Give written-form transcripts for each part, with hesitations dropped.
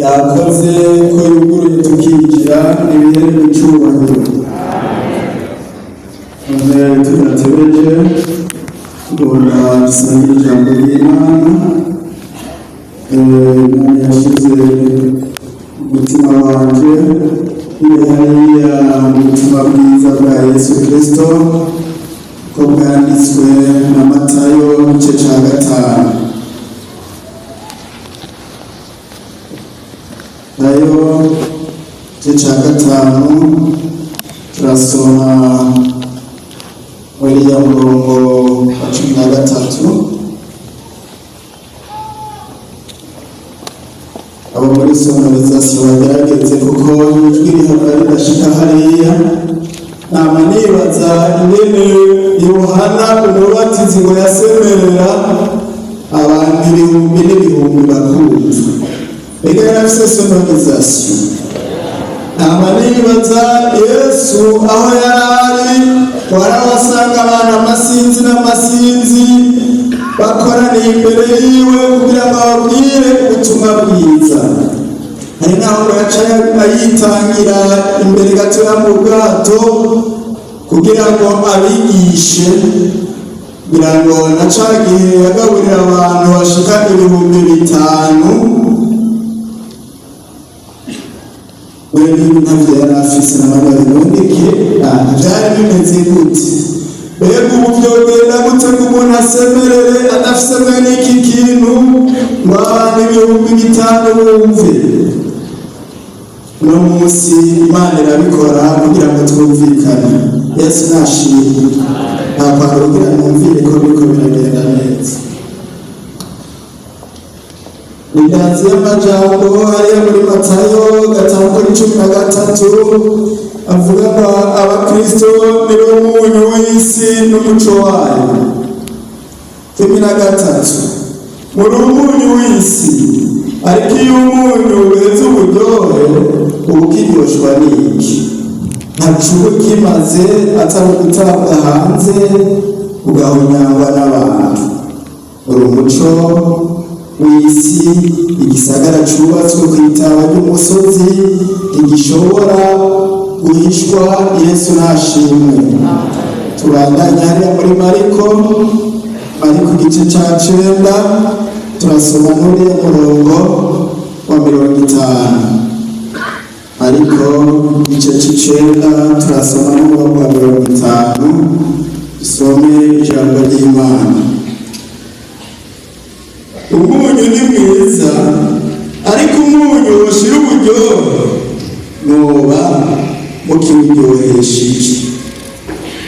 yakoze ko yuguruye tukinjira ibihe n'icyubahiro. None tunatebeje tugomba dusangira ijambo ry'Imana. Imana yashyize umutima wanje hariya mu butumwa bwiza bwa Yesu Kristo ko bwanditswe na Matayo igice cya 5. Nayo igice cya 5 turasoma muri ya murongo wa 13. Abo muri sonorizasiyo bagerageze kuko ijwi rihora ridashika hariya. Nama nibaza ingene Yohana umubatizi ngo yasemerera abantu ibihumbi n'ibihumbi bakumva. Mbega yarafise sonorizasiyo. Nama nibaza Yesu aho yarari warabasanga abantu amasinzi n'amasinzi bakoraniye imbere yiwe kugira ngo babwire ubutumwa bwiza. Hari naho yaca ayitangira imbere gatoya mu bwato kugira ngo abigishe, kugira ngo na ca gihe yagaburira abantu bashika 5,000 we n'ibintu yari afise n'amababiboneke byari bimeze gute. Mbega ubu byogenda gute ngo umuntu asemerere adafise mwene iki kintu ngo abantu 5,000 bumve? Uno munsi Imana irabikora kugira ngo twumvikane. Yesu nashimwe. Ntabwo kugira ngo mwumvire ko biriko biragenda neza. Indanzi y'amajambo hariya muri Matayo 5:13 avuga ngo abakristo nibo munyu w'isi n'umuco wayo. 13 muri umunyu w'isi, ariko iyo umunyu uheze uburyohe ubukiryoshwa n'iki? ntacuba kimaze atari gutabwa hanze ugahonyangwa n'abantu. uri umuco w'isi, igisagara cubatswe ku itaba ry'umusozi ntigishobora guhishwa. Yesu nashimwe. Tubandanya hariya muri Mariko igice cya 9 turasoma muri murongo wa 50. Mariko igice c'9 turasoma n'umurongo wa 50. Dusome ijambo ry'Imana. Umunyu ni mwiza, ariko umunyu ushira uburyohe noba mukiwuryohesheje.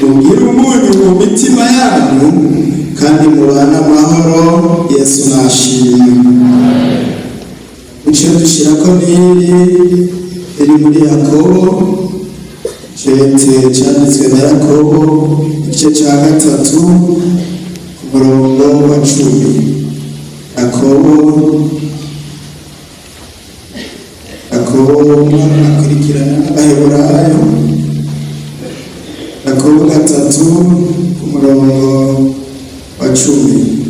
Mugire umunyu mu mitima yanyu kandi mubane amahoro. Yesu nashimwe. Ico dushirako iri muri Yakobo, cyanditswe na Yakobo igice cya 3 umurongo wa 10. Yakobo akurikirana n'Abaheburayo. Yakobo 3 umurongo wa 10.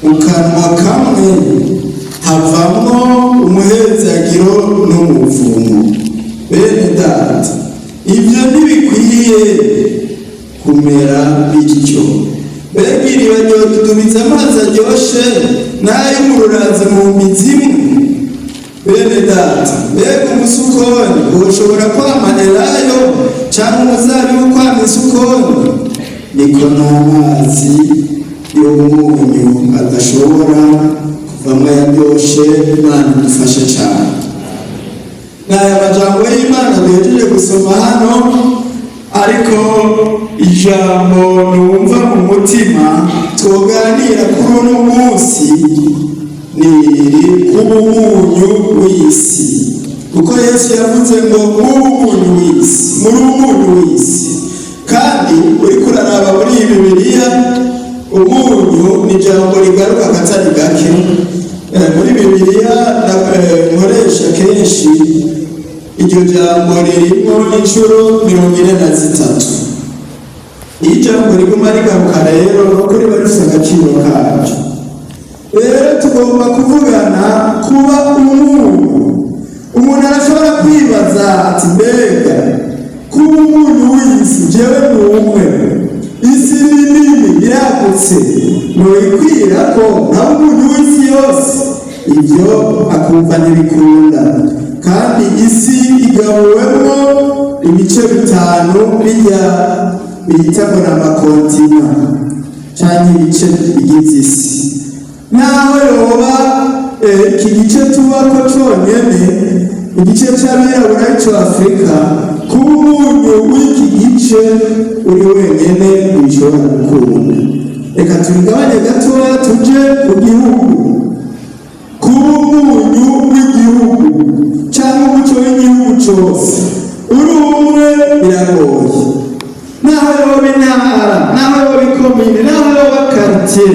Mu kanwa kamwe havamwo umuhezagiro n'umuvumo. Bene data, ibyo ntibikwiye kumera bityo. Mbega iriba ryodudubiza amazi aryoshe n'ay'umururazi mu mizimu? Bene data, mbega umusukoni ushobora kwamanirayo cyangwa umuzabibu kwama isukoni? Niko n'amazi y'umunyu adashobora kuvamwo yaryoshe. Imana idufashe cyane. N'aya majambo y'Imana duhejeje gusoma hano, ariko ijambo numva mu mutima twoganira kuri uno munsi niri kubumunyu w'isi. Kuko Yesu yavuze ngo umunyu w'isi, muri umunyu w'isi. Kandi uri kuraraba muri Bibiliya, umunyu ni ijambo rigaruka katari gake. Muri Bibiliya nkoresha kenshi iryo jambo ririmo inshuro 43. Ijambo riguma rigaruka rero no kuri barifise agaciro kacu. Rero tugomba kuvugana kuba umuntu arashobora kwibaza ati mbega kuba umuntu w'isi jewe n'umwe isi ni nini iragutse noyikwira ko nawe umuntu w'isi yose ibyo akumva ntibikunda kandi isi igabuwemo ibice bitanu bijya bita ngo n'amakontina cyangwa ibice bigize isi naho yoba iki gice tubako cyonyine igice cy'abirabura cyo Afurika kuba umuntu w'iki gice uri wenyine bishobora gukunda. Reka tubigabanye gatoya tuje ku gihugu. Kuba umuntu w'igihugu cyangwa umuco w'igihugu cyose uri umwe biragoye. Naho yoba intara, naho yoba ikomine, naho yoba quartier,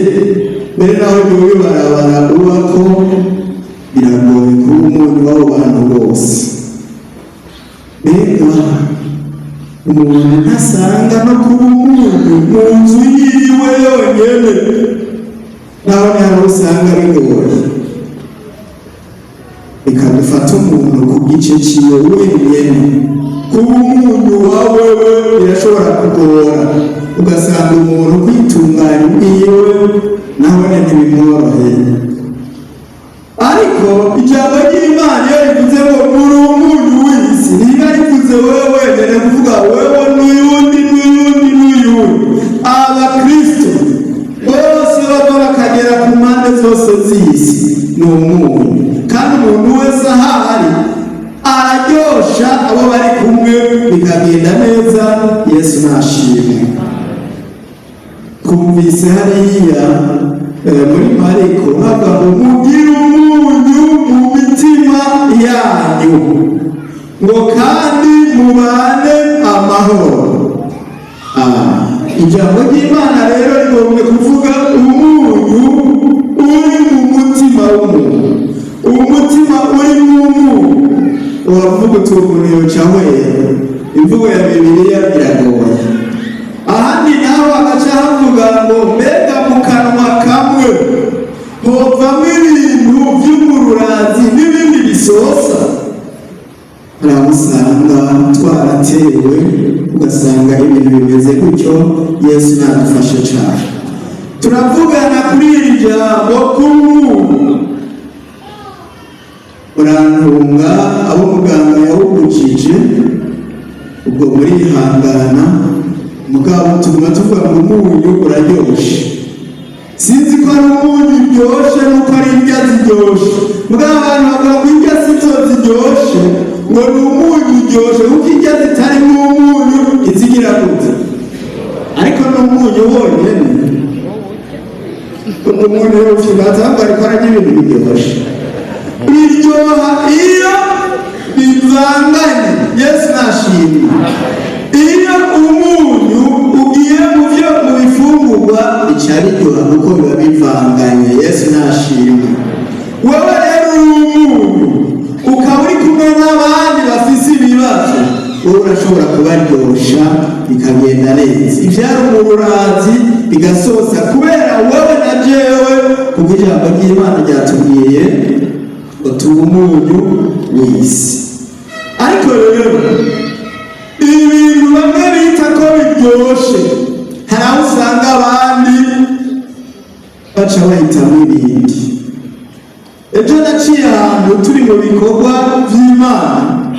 mbere naho yoba ibarabara ubako biragoye kuba umuntu w'abo bantu bose. Mbega umuntu ntasanga no kuba umuntu mu nzu yiwe yonyine naho niho usanga bigoye. Reka dufate umuntu ku gice ciwe wenyine. Kuba umuntu wawe birashobora kugora, ugasanga umuntu kwitunganya ubwiwe naho ntibimworoheye. Ariko ijambo ry'Imana iyo rivuze ngo muri umuntu w'isi niba rivuze wewe wenyine kuvuga wewe n'uyundi abakristo bose baba bakagera ku mpande zose z'isi ni umuntu kandi umuntu wese ahari araryosha abo bari kumwe bikagenda neza. Yesu nashimwe. Twumvise hariya muri Mariko havuga ngo mugire umunyu mu mitima yanyu ngo kandi mubane amahoro. Ijambo ry'Imana rero rigomba kuvuga umunyu uri mu mutima w'umuntu. Umutima uri mu muntu wavuga utuguniro cyawe imvugo ya Bibiliya iragoye. Ahandi naho agaca havuga ngo mbega mu kanwa kamwe hovamo ibintu by'umururazi n'ibindi bisosa. Uramusanga twaratewe ugasanga ibintu bimeze gutyo. Yesu nadufashe cyane. Turavugana kuri iri jambo k'umuntu. Urantunga abo muganga yawugukije ubwo murihangana mugabo tuguma tuvuga ngo umunyu uraryoshe. Sinzi ko ari umunyu uryoshe nuko ari indya ziryoshe, mugabo abantu bavuga ngo indya sito ziryoshe ngo ni umunyu uryoshe kuko indya zitari umunyu izigira gute. Ariko ni umunyu wonyine umuntu yofibaza ngo ariko ararya ibintu biryoshye biryoha iyo bivanganye. Yesu nashimwe. Iyo umunyu ugiye mu bifungurwa icyaryoha kuko biba bivanganye. Yesu nashimwe. Wowe rero umunyu ukaba uri kumwe n'abandi bafise ibibazo, wowe urashobora kubaryosha bikagenda neza. Ivyari umururazi bigasosa kubera wowe na jewe kuko ijambo ry'Imana ryatubwiye tuba umunyu w'isi. Ariko rero ibintu bamwe bita ko biryoshe hari aho usanga abandi baca bahitamo ibindi. Ejo naciye ahantu turi mu bikorwa by'Imana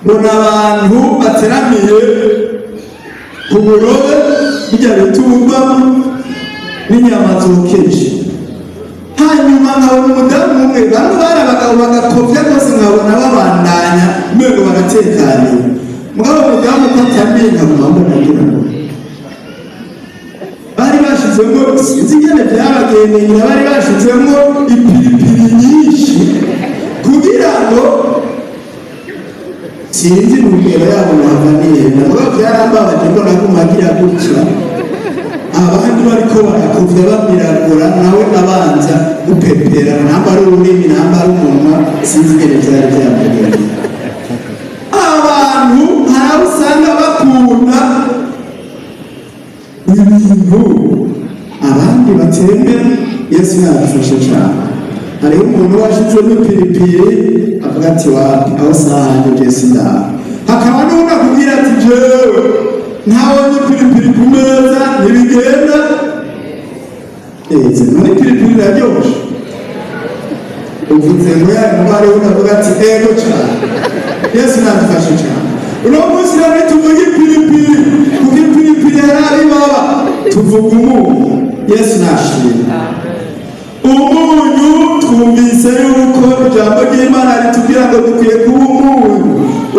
mbona abantu bateramiye ku burobe bijya bitumba n'inyama zokeje. Hanyuma nkabona umudamu umwe bamwe bari abagabo bagakovya rwose nkabona babandanya mbego bagatekaniye. Mugabo umudamu ko atambiye nkabona mbona ngira ngo bari bashizemo sinzi ingene byabagendeye, bari bashizemo ipiripiri nyinshi kugira ngo sinzi n'ubwira yabo nahavaniye. Mugabo byarambabaje ko nagumagira gutya abandi bariko barakovya bamiragura nawe abanza gupepera namba ari ururimi namba ari umunwa sinzi ingene byari byamugendeye. Abantu hari usanga bakunda ibintu abandi batembera. Yesu yadufashe cyane. hariho umuntu washizemo ipiripiri avuga ati wapi aho sahanje jesi ndaha. Hakaba n'undi akubwira ati jewe ntabonye ipiripiri ku meza ntibigenda. None ipiripiri iraryoshe? Uvuze ngo yari mubare unavuga ati ego cyane. Yesu nadufashe cyane. Uno munsi rero tuvuga ipiripiri, kuko ipiripiri hari baba tuvuga umunyu. Yesu nashimye. Umunyu twumvise yuko ijambo ry'Imana ritubwira ngo dukwiye kuba umunyu.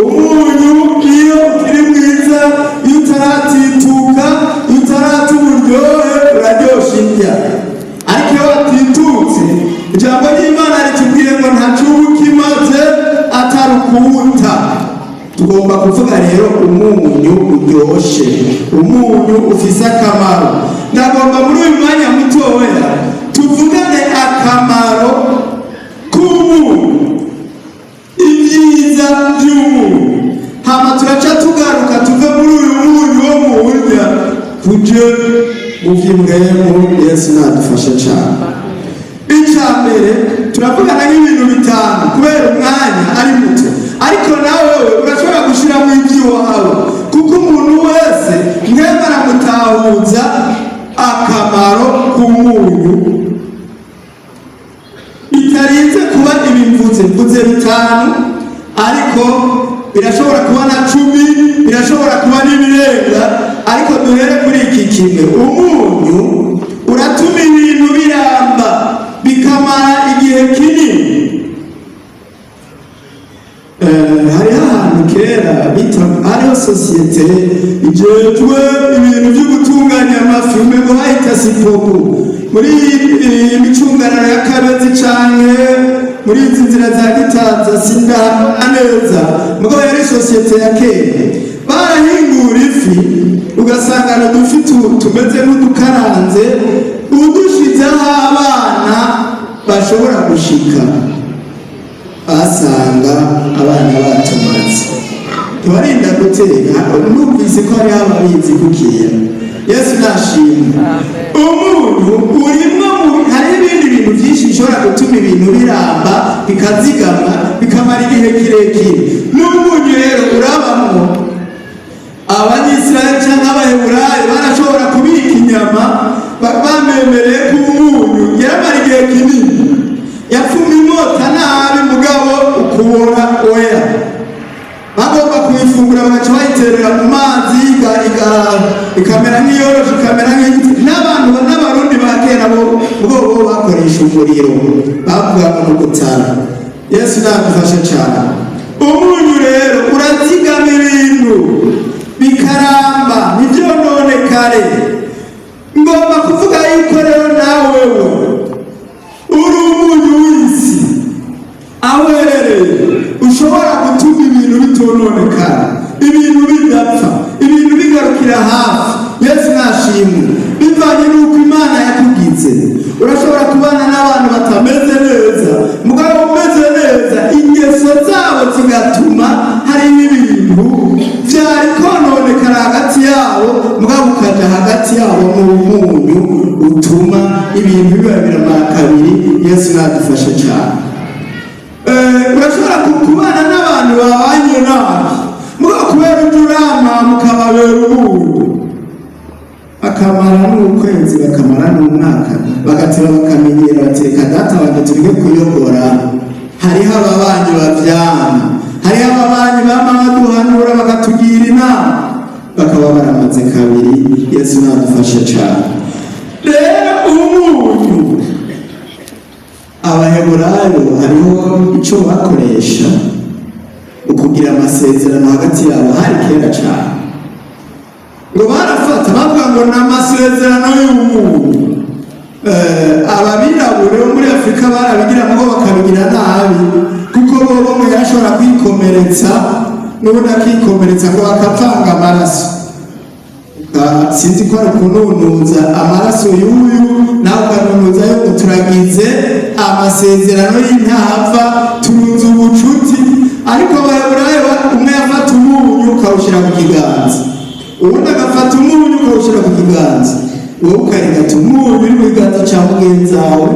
Umunyu iyo ukiri mwiza, iyo utaratituka, iyo utarata uburyohe uraryosha indya. Ariko iyo watitutse, ijambo ry'Imana ritubwire ngo ntaco uba ukimaze atari ukuwuta. Tugomba kuvuga rero umunyu uryoshe, umunyu ufise akamaro. Ndagomba muri uyu mwanya mutoya tuvugane akamaro k'umunyu, ibyiza by'umunyu. Hama turaca tugaruka tuve muri uyu munyu wo mu burya tuje mu vy'imwemu. Yesu nadufashe cyane. Icambere turavugana n'ibintu bitanu kubera umwanya ari muto, ariko nawe urashobora gushiramo iby'iwawe, kuko umuntu wese ngenda aramutahuza akamaro k'umunyu. Bitarinze kuba ibimvuze bitanu, ariko birashobora kuba na 10, birashobora kuba n'ibirenga, ariko duhere kuri iki kimwe. Umunyu uratuma ibintu biramba bikamara igihe kinini. Hariho ahantu kera hariho sosiyete ijejwe ibintu byo gutunganya amafi, umengo bahita Sipoku, muri imicungararo ya Kabezi canke muri izi nzira za Gitaza sindahana neza, mugabo yari sosiyete ya kera. Barahingura ifi ugasanga n'udufi tumeze nk'udukaranze, udushizeho abana bashobora gushika, basanga abana batumaze ntibarinda guteka. Numvise ko hariho ababizi kukiya. Yesu nashimwe. Umunyu urimwo hariho ibindi bintu byinshi bishobora gutuma ibintu biramba bikazigama bikamara igihe kirekire. N'umunyu rero urabamwo. Abanyisirayeli cyangwa Abaheburayo barashobora kubika inyama bamemereye ko umunyu yaramara igihe kinini, yapfuma imota nabi mugabo ukubona oya. Bagomba kuyifungura bagaca bayiterera mu mazi ikamera nk'iyoroshe, ikamera nk'igiti. N'abarundi ba kera bo bakoresha umuriro, bavuga ngo gutara. Yesu nadufashe cyane. Umunyu rero urazigama ibintu bikaramba ntibyononekare. Ngomba kuvuga yuko rero nawe uri umunyu w'isi, aho uherereye ushobora gutuma ibintu bitononekara, ibintu bidapfa, ibintu bigarukira hafi. Yesu nashimwe. Bivanye n'uko Imana yakugize. Urashobora kubana n'abantu batameze neza, mugabo umeze neza, ingeso zabo zigatuma hari n'ibintu byari kononekara hagati yabo, mugabo ukaja hagati yabo n'umunyu utuma ibintu biba biramara kabiri. Yesu nadufashe cyane. Urashobora kubana n'abantu babanye nabi, mugabo kubera urama mukababera umunyu, bakamara n'ukwezi, bakamara n'umwaka, bagateba bakamenyera bateka data wanjye tureke kuyobora. Hariho ababanyi bavyana, hariho ababanyi bama baduhanura bakatugira inama, bakaba baramaze kabiri. Yesu nadufashe cyane. Rero umunyu, Abaheburayo hariho icyo bakoresha ukugira amasezerano hagati yabo, hari kera cyane. Ngo barafata bavuga ngo ni amasezerano y'umunyu. Ababirabure bo muri Afurika barabigira ngo bakabigira nabi, kuko bo mwe yashobora kwikomeretsa, n'ubundi akikomeretsa ngo bakapfanga amaraso. Sinzi ko ari kununuza amaraso y'uyu nawe ukanunuza yo turagize amasezerano y'intahava, turunze ubucuti. Ariko Abaheburayo umwe yafata umunyu ukawushyira ku kiganza, ubundi agafata umunyu ukawushyira ku kiganza, wowe ukarigata umunyu uri mu kiganza cya mugenzi wawe,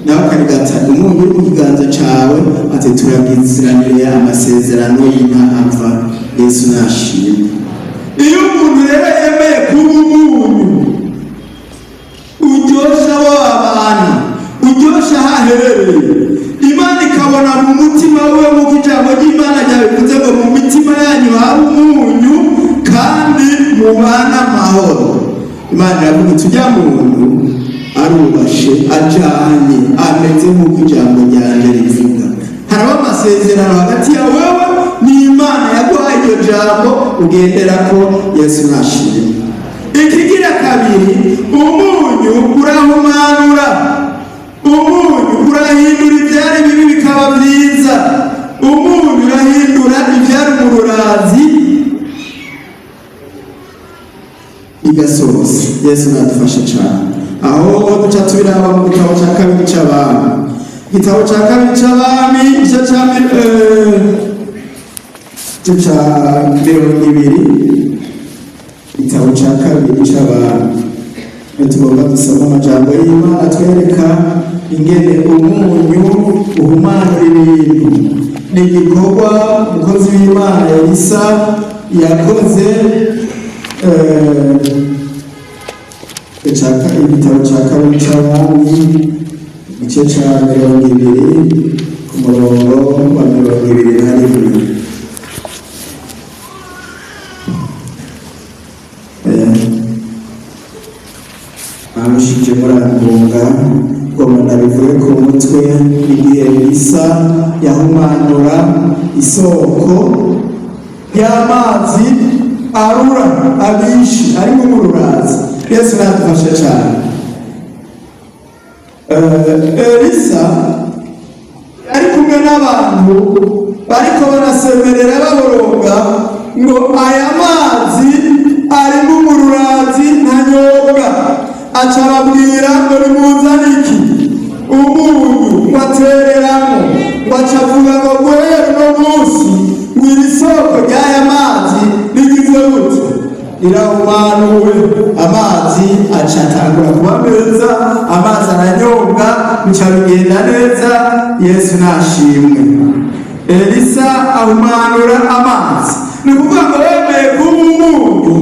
nawe ukarigata ati umunyu uri mu kiganza cyawe ati turagiziranire amasezerano y'intahava. Yesu nashimwe. Iyo umuntu rero yemeye kuba umunyu uryosha abo abantu, uryosha ahaherereye, Imana ikabona mu mutima we nk'uko ijambo ry'Imana ryabivuze ngo mu mitima yanyu hari umunyu kandi mubana amahoro. Imana iravuga iti ujya muntu arubashe ajanye ameze nk'uko ijambo ryanjye rivuga. Haraba amasezerano hagati ya wewe n'Imana yaguhaye iryo jambo ugenderako. Yesu nashimwe. Ikigira kabiri, umunyu urahumanura, umunyu urahindura ibyari bibi bikaba byiza, umunyu urahindura ibyari umururazi igasoza. Yesu nadufasha cyane. Aho duca tubiraba mu gitabo cya kabiri cy'Abami, igitabo cya kabiri cy'Abami igice cya 20, igitabo cya kabiri cy'Abami. Tugomba gusoma amajambo y'Imana atwereka ingene umunyu uhumanura ibintu. Ni igikorwa umukozi w'Imana Elisa yakoze. Igitabo cya kabiri cy'Abami igice cya 20 ku murongo wa 21. Amushije murangunga ngo nabivuye ku mutwe. Igihe Elisa yahumanura isoko y'amazi arura abishi arimo umururazi. Yesu nadufashe cyane. Elisa ari kumwe n'abantu bariko barasemerera baboroga ngo aya mazi arimo umururazi ntanyobwa. Aca ababwira ngo nimuzane iki? Umunyu batereramo. Baca avuga ngo guhera uno munsi ngo iri soko ry'aya mazi rigizwe gute? Rirahumanuwe. Amazi aca atangura kuba meza, amazi aranyobwa, bica bigenda neza. Yesu nashimwe. Elisa ahumanura amazi. Ni ukuvuga ngo wemeye kuba umunyu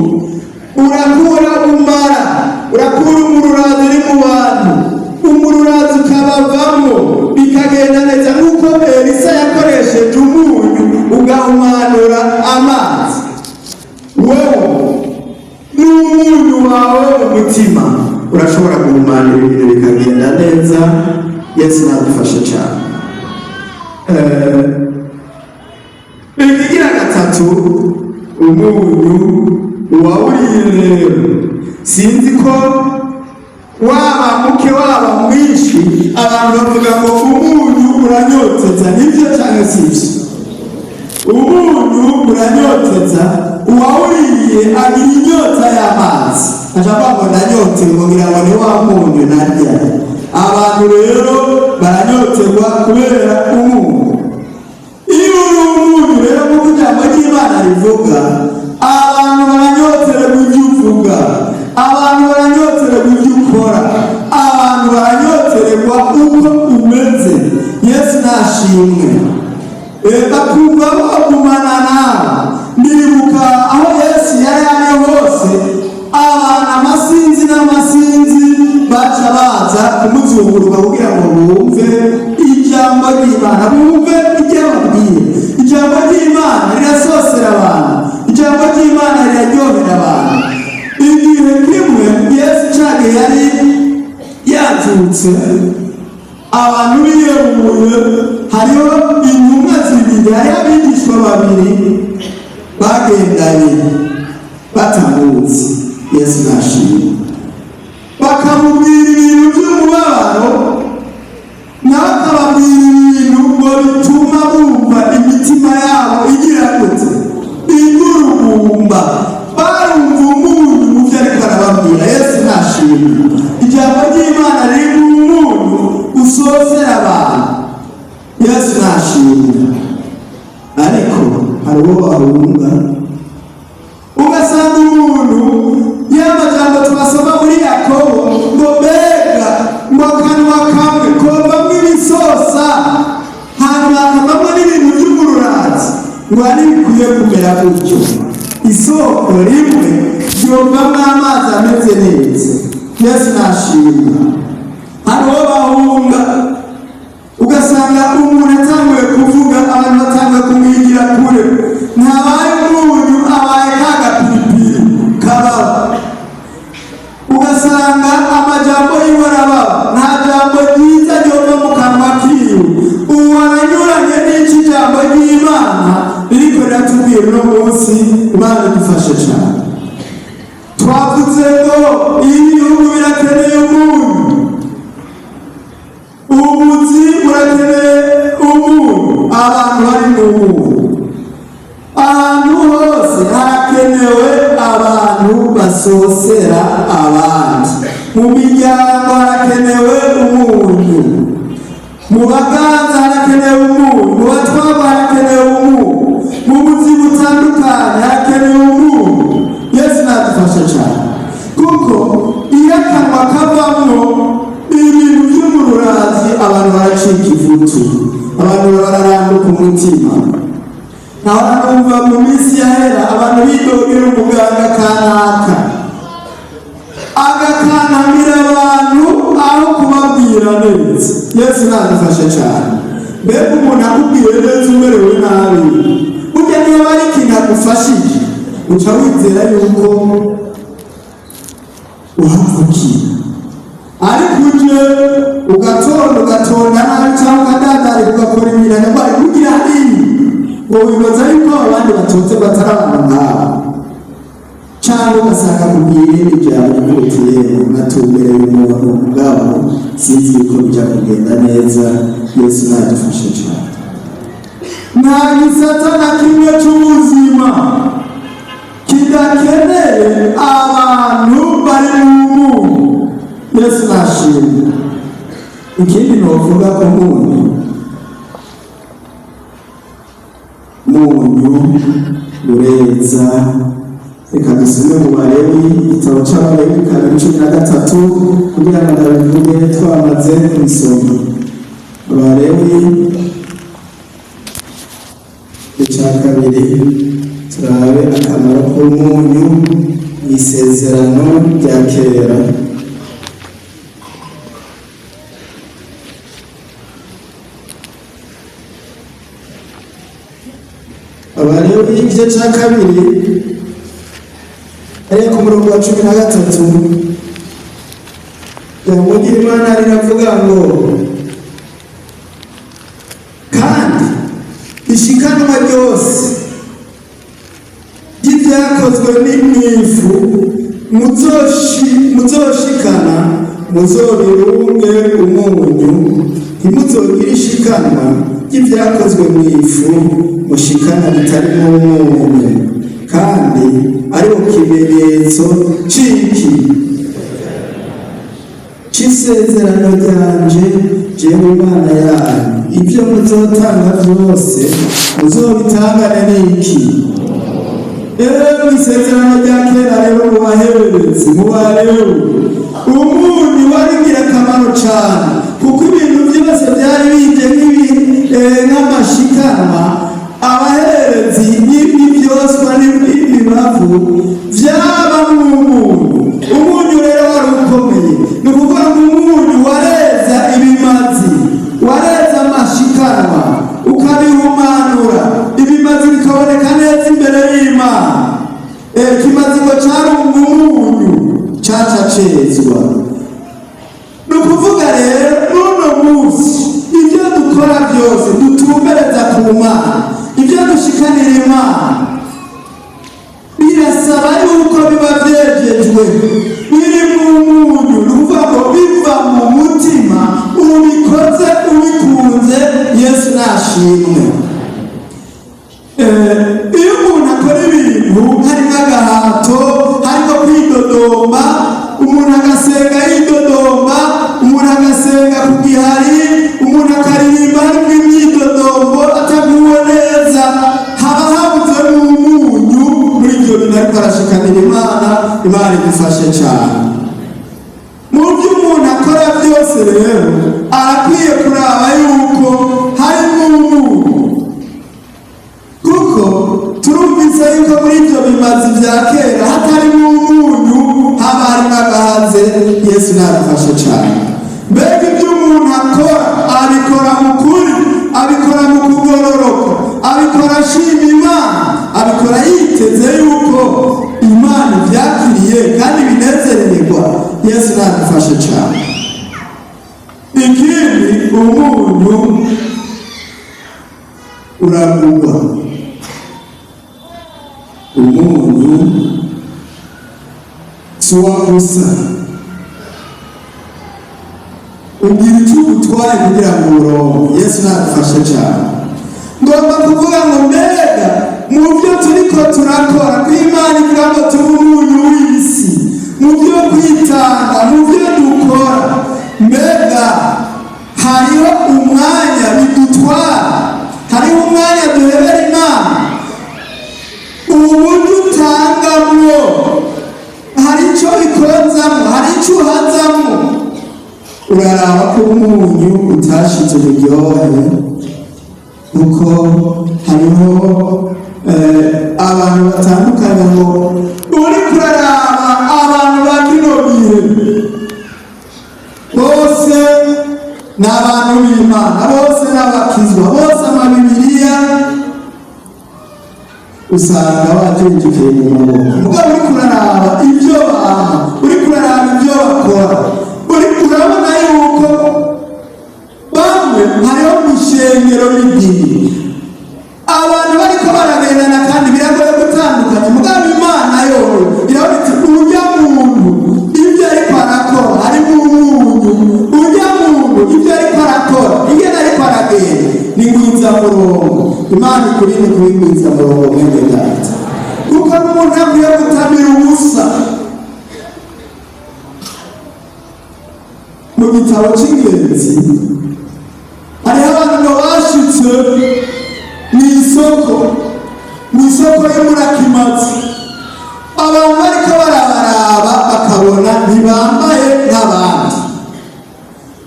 urakura umara, urakura umururazi uri mu bantu, umururazi ukabavamo bikagenda neza. Nuko Elisa yakoresheje umunyu ugahumanura amazi. Wowe n'umunyu wawe mu mutima urashobora guhumanura ibintu bikagenda neza. Yesu nadufashe cyane. Ikigira gatatu, umunyu wawuriye rero. Sinzi ko waba muke waba mwinshi abantu bavuga ngo umunyu uranyoteza. Nibyo cyane sibyo? Umunyu uranyoteza. Uwawuriye agira inyota y'amazi. Ashaka ngo ndanyotewe kugira ngo ni wa munyu narya. Abantu rero baranyoterwa kubera umunyu. Iyo uri umunyu rero nk'uko ijambo ry'Imana rivuga, abantu baranyotewe ibyo uvuga, abantu baranyotewe ibyo ukora, abantu baranyoterwa uko umeze. Yesu nashimwe. Bakumva bagumana nawe. Ndibuka aho Yesu yari ari hose, abantu amasinzi n'amasinzi baca baza kumuzunguruka kugira ngo bumve ijambo ry'Imana, bumve ibyo ababwiye. Ijambo ry'Imana rirasosera abantu, ijambo ry'Imana riraryohera abantu. Igihe kimwe Yesu cyane yari yazutse, abantu biyebuye, hariho intumwa zibiri, hariho abigishwa babiri bagendanye batambutse. Yesu nashimwe. Bakamubwira ibintu by'umubabaro, nawe akababwira ibintu ngo bituma bumva imitima yabo igira gute? Ingurugumba. Barumva umunyu mu byo ariko arababwira. Yesu nashimwe. Ijambo ry'Imana riri mu munyu usozera abantu. Yesu nashimwe. Ariko hari uwo bahunga, ugasanga umuntu y'amajambo twasoma muri Yakobo ngo mbega ngo akanwa kamwe kovamo ibisi rwari bikwiye kumera gutyo. Isoko rimwe ryovamwo amazi ameze neza. Yesu nashimwe. Hariho bahunga ugasanga umuntu atanguye kuvuga abantu batanga kumwigira kure, ntabaye umunyu abaye kagapiripiri kababa. Ugasanga amajambo yiwe arababa, nta jambo ryiza ryova mu kanwa kiwe. Ubu aranyuranye n'iki jambo ry'Imana ririko riratubwira uno munsi. Imana idufashe cyane. Twavuze ngo ibihugu birakeneye umunyu, ubuzi burakeneye umunyu, abantu bari mu munyu. Ahantu hose harakenewe abantu basosera abandi. Mu miryango harakenewe umunyu, mu baganza harakenewe umunyu, mu batwagwa harakenewe umunyu, mu buzi butandukanye harakenewe umunyu. Yesu nadufasha cyane, kuko iyo akanwa kavamwo ibintu by'umururazi abantu baracika ivutu, abantu bararanduka umutima. Ntawanumva mu minsi yahera abantu bidogera umuganga kanaka agakanamira abantu aho kubabwira neza. Yesu nadufashe cyane. Mbega umuntu akubwiye neza umerewe nabi, burya niyo bari ikintu agufashije uca wizera yuko uhavukira. Ariko uje ugatonda nabi cyangwa ukadadari ugakora ibintu bari kugira nini ngo wibaza yuko abandi batonze batari abantu nk'abo, cyangwa ugasanga kubwira ijambo ry'ubutiye unatumbere y'umuntu ubwabo sinzi yuko bijya kugenda neza. Yesu nadufashe cyane. Nta gisata na kimwe cy'ubuzima kidakeneye abantu bari mu munyu. Yesu nashimwe. Ikindi novuga ko munyu ureza. Reka dusome mu Balewi, igitabo cy'Abalewi 13 kugira ngo ndabivuge twamaze kubisoma. Abalewi icya kabiri turabe akamaro k'umunyu mu isezerano rya kera. Abalewi igice cya kabiri ariyo ku murongo wa 13 ijambo ry'Imana riravuga ngo kandi ishikanwa ryose ry'ibyakozwe n'ifu muzoshikana muzobirunge umunyu, ntimuzogire ishikanwa ry'ibyakozwe mu ifu mushikana bitarimo umunyu, kandi ariho kimenyetso c'isezerano ryanje jewe Imana yanyu. Ibyo muzotanga byose muzobitangane n'iki? Mu isezerano rya kera rero mu bahererezi mu Balewi umunyu wari ingirakamaro cyane, kuko ibintu byose byari bije nk'amashikanwa. Abahererezi n'ibyoswa n'imibavu byaba mu munyu. Umunyu rero wari ukomeye, ni ukuvuga ngo umunyu wareza ibimazi, wareza amashikanwa, ukabihumanura, ibimazi bikaboneka neza imbere y'Imana. Ikimazi ngo cyarunga umunyu cyacacezwa. Ni ukuvuga rero n'uno munsi ibyo dukora byose dutumbereza ku Mana, ibyo dushikanira Imana birasaba yuko biba byejejwe biri mu munyu. Ni ukuvuga ngo biva mu mutima, ubikoze ubikunze. Yesu nashimwe. Iyo umuntu akora ibintu harimo agahato, harimo kwidodomba, umuntu agasenga yidodomba, umuntu agasenga ku gihari, umuntu akaririmba harimo imyidodombo ataguwe neza, haba habuze n'umunyu muri ibyo bintu ariko arashikanira Imana. Imana idufashe cyane. Mu byo umuntu akora byose rero arakwiye kuraba yuko harimo umunyu, kuko nadufashe cyane. Mbega ibyo umuntu akora abikora mu kuri, abikora mu kugororoka, abikora ashima Imana, abikora yiteze yuko Imana ibyakiriye kandi binezererwa. Yesu nadufashe cyane. Ikindi, umunyu uragurwa. Umunyu si uwagusa, ugira icyo ugutwaye kugira ngo uronke. Yesu nadufashe cyane. Ngomba kuvuga ngo mbega mu byo turiko turakora ko Imana ivuga ngo tube umunyu w'isi, mu byo kwitanga, mu byo dukora, mbega hariho umwanya bidutwara, hariho umwanya duhebera Imana, uburyo utangamwo hari icyo bikozamo, hari icyo uhazamo. Uraraba ko umunyu utashitse uburyohe, kuko hariho abantu batandukanye ngo uri kuraraba abantu ba kino bihe bose ni abantu b'Imana, bose ni abakizwa, bose amabibiriya usanga bajenjekeye mu maboko. Mugabo uri kuraraba ibyo bama, uri kuraraba ibyo bakora, uri kurabona yuko bamwe hariho mw'ishengero y'idini abantu bariko baragendana kandi biragoye gutandukanya. Mugabo Imana yoyo irabona iti urya muntu ibyo ariko arakora harimo umunyu, urya muntu ibyo ariko arakora ingene ariko aragenda ni ngwizamurongo. Imana ikurinde kubigwizamurongo mwene data, kuko n'umuntu akwiye gutamira ubusa. Mu gitabo cy'ingenzi hariho abantu ngo bashitse mw'isoko y'umurakimazi, abantu bariko barabaraba bakabona ntibambaye nk'abandi,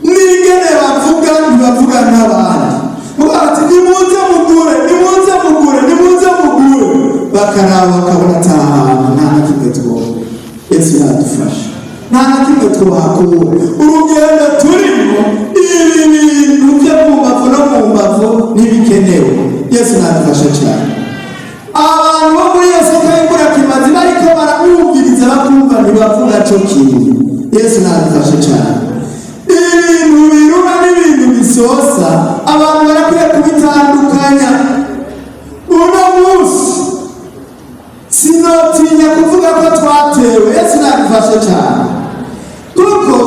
n'ingene bavuga ntibavuga nk'abandi. Mugabe ati nimuze mugure, nimuze mugure, nimuze mugure, bakaraba bakabona atahantu nta na kimwe tubona. Yesu yadufasha, nta na kimwe twahakura. Urugendo turimo ibi bintu byo mu mbavu no mu mbavu ntibikenewe. Yesu nadufashe cyane. Abantu bo muri iyo soko y'umurakimazi bariko baramwumviriza bakumva ntibavuga cyo kintu. Yesu nadufashe cyane. Ibintu biruma n'ibintu bisosa abantu barakwiye kubitandukanya. Uno munsi sinotinya kuvuga ko twatewe. Yesu nadufashe cyane, kuko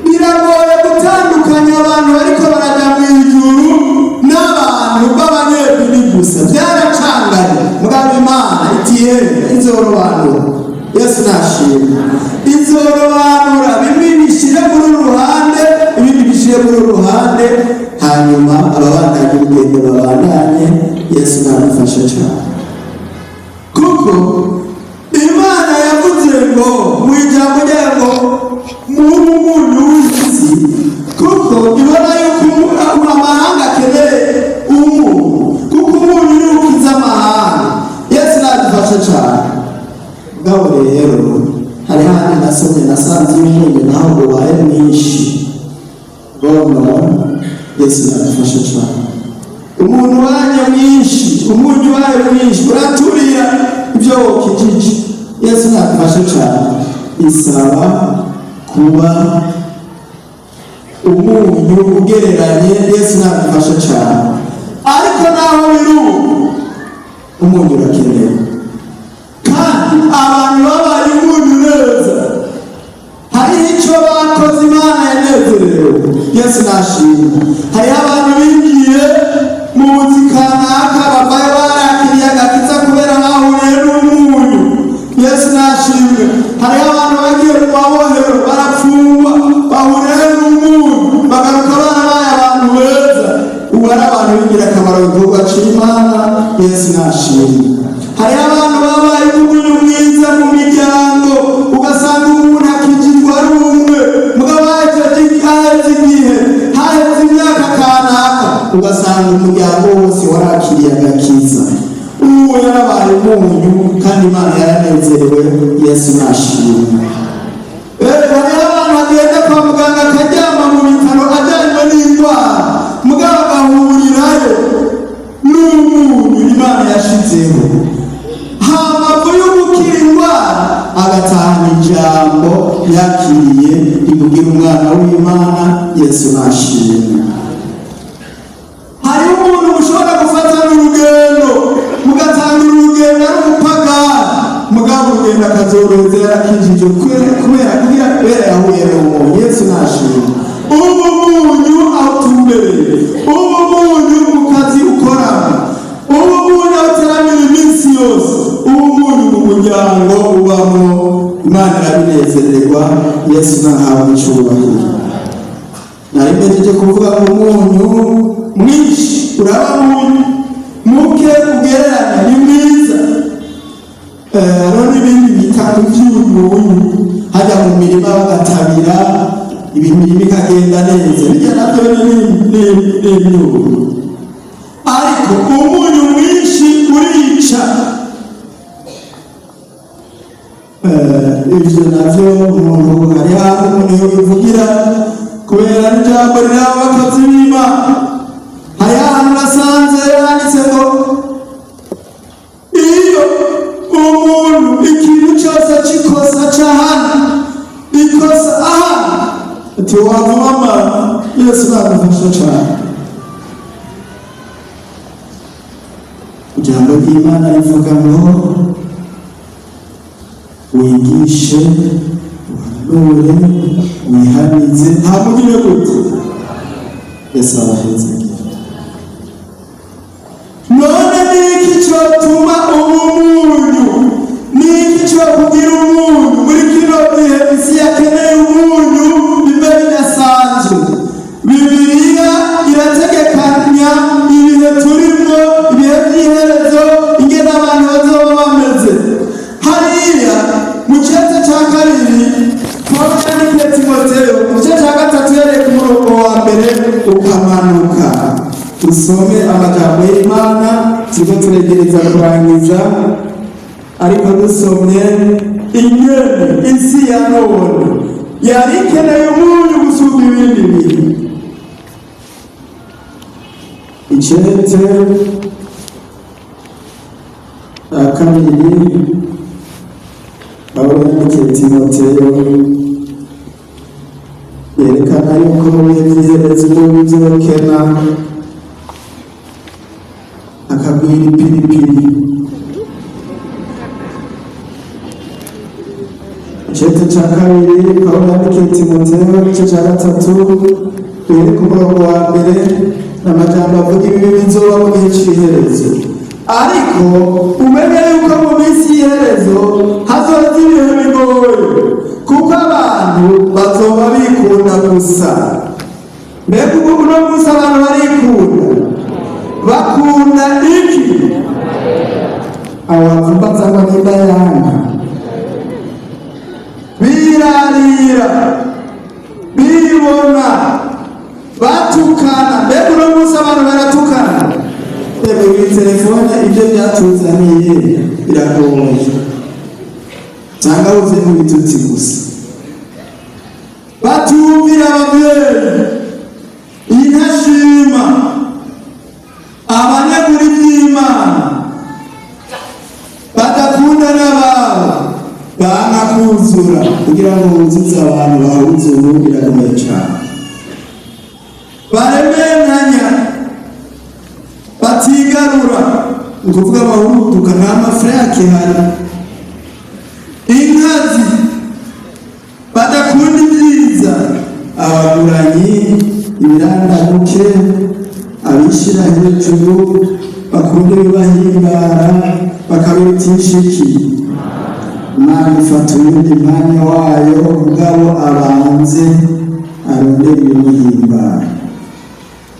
biragoye gutandukanya abantu bariko baraja mw'ijuru n'abantu b'abanyedini gusa. Byaracanganye. Mugabo Imana itiye izorobanura. Yesu nashimwe, izorobanura. Bimwe bishire muri uruhande, ibindi bishire muri uruhande, hanyuma ababandanya urugendo babandanye. Yesu nadufashe cyane, kuko Imana yavuze ngo mu ijambo ryayo ngo muri umunyu w'isi, kuko ibona yuko amahanga akeneye umunyu, kuko umunyu ni ukiza amahanga. Yesu nadufashe cyane. Mugabo rero hari handi nasomye nasanze umunyu naho ubaye mwinshi. Ngomba Yesu nadufashe cyane. Umuntu waje mwinshi, umunyu waje mwinshi uraturira ibyo wokijije. Yesu nadufashe cyane. Isaba kuba umunyu ugereranye. Yesu nadufashe cyane. Ariko naho biru umunyu urakenewe, kandi abantu babaye umunyu neza hariho icyo bakoze Imana yanezerewe. Yesu nashimwe. Hariho abantu bingiye mu buzi kanaka babaye barakiriye agakiza kubera bahuriye n'umunyu. Yesu nashimwe. Hariho abantu bagiye mu mabohero barafungwa bahuriye n'umunyu, bagaruka barabaye abantu beza. Ubu ari abantu b'ingirakamaro mu gihugu c'Imana. Yesu nashimwe. Hariho abantu babaye umunyu mwiza mu miryango, ugasanga umuntu akijijwe ari umwe, mugabo haheze igihe, haheze imyaka kanaka, ugasanga umuryango wose warakiriye agakiza. Uwo yarabaye umunyu kandi Imana yaranezerewe. Yesu nashimwe. Hariho abantu bagenda kwa muganga yakiriye imugira umwana w'Imana. Yesu nashimwe. Hari umuntu ushobora gufata urugendo, mugatanga urugendo ari umupagani, mugabo urugendo akazorozera yarakijije kubera yahuye n'umuntu. Yesu nashimwe. Ubu munyu aho tumbereye, ubu munyu mu kazi ukoramo, ubu munyu aho uteramira iminsi yose, ubu munyu mu muryango ubamo, Imana irabinezererwa. Yesu nahawe icyubahiro. Nari mpejeje kuvuga ngo umunyu mwinshi uraba muke ugereranya ni mwiza. Hariho n'ibindi bitanu by'umunyu, hajya mu mirima bagatabira imirima ikagenda neza, bijya nabyo n'imyunyu. Ariko umunyu mwinshi urica. Ibyo navyo umuntu hari aho umuntu yobivugira kubera n'ijambo riraho abakozi b'Imana. Hari ahantu nasanze yanditse ngo iyo umuntu ikintu cyose cy'ikosa cy'ahana ikosa ahana ati wavuma. Yesu nadufasha cyane. Ijambo ry'Imana rivuga ngo wigishe, uhanure, wihanize, ntamugire gute. Yesu abaheze. None niki cyotuma umunyu, niki cyokugira umunyu muri kino gihe isi yakeneye umunyu bibe bidasanzwe? Bibiliya irategekanya ibihe turimo, ibihe by'iherezo, ingene abantu bazoba bameze. Hariya mu cyete cya kabiri Pawulo yandikiye Timoteyo, mu gice cya gatatu yereka umurongo wa mbere ukamanuka. Dusome amajambo y'Imana, tuze turegereza kurangiza, ariko dusomye ingene isi ya none yari ikeneye umunyu gusumba ibindi bintu. Icyete cya kabiri Pawulo yandikiye Timoteyo yerekana yuko mu bihe by'iherezo bizokena akagwira ipiripiri. Icyete cya kabiri Pawulo yandikiye Timoteyo, igice cya gatatu yereka umurongo wa mbere n'amajambo avuga ibibi bizoba mu gihe cy'iherezo. Ariko umenye yuko mu minsi y'iherezo hazoza ibihe bigoye, kuko abantu bazoba bikunda gusa. Mbega uno munsi abantu barikunda, bakunda iki? Abavumbaza ngo n'indayanga, birarira, bibona, batukana. Mbega uno munsi abantu baratukana. Muri telefone ibyo byatuzaniye biragoye, cyangwa uze mu bitutsi gusa. Batumvira ababyeyi, intashima, abanyagura iby'Imana, badakunda n'ababo, banga kuzura kugira ngo buzuze abantu bahuze ubu birakomeye cyane. Baremeranya, batigarura, ukuvuga bahuduka nta mafrake hari. Inkazi, badakunda ibyiza, abaguranyi, ibirandamuke, abishyira hejuru, bakunda ibibahimbara, bakabirutisha iki? Imana ifata uwundi mwanya wayo, ubwabo abanze arondera ibimuhimbara.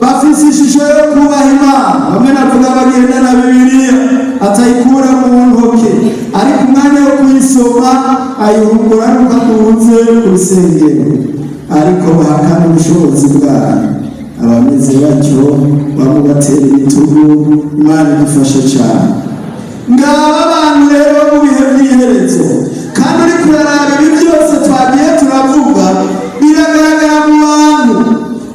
Bafise ishusho yo kubaha Imana, bamwe navuga bagenda na Bibiliya atayikura mu ntoke, ariko umwanya wo kuyisoma ayihugura nuko akunze ku rusengero, ariko bahakana ubushobozi bwayo. Abameze batyo bamwe batera ibitugu. Imana idufashe cyane. Ngaba abantu rero mu bihe by'iherezo, kandi uri kuraraba ibi byose twagiye turavuga biragaragara mu bantu,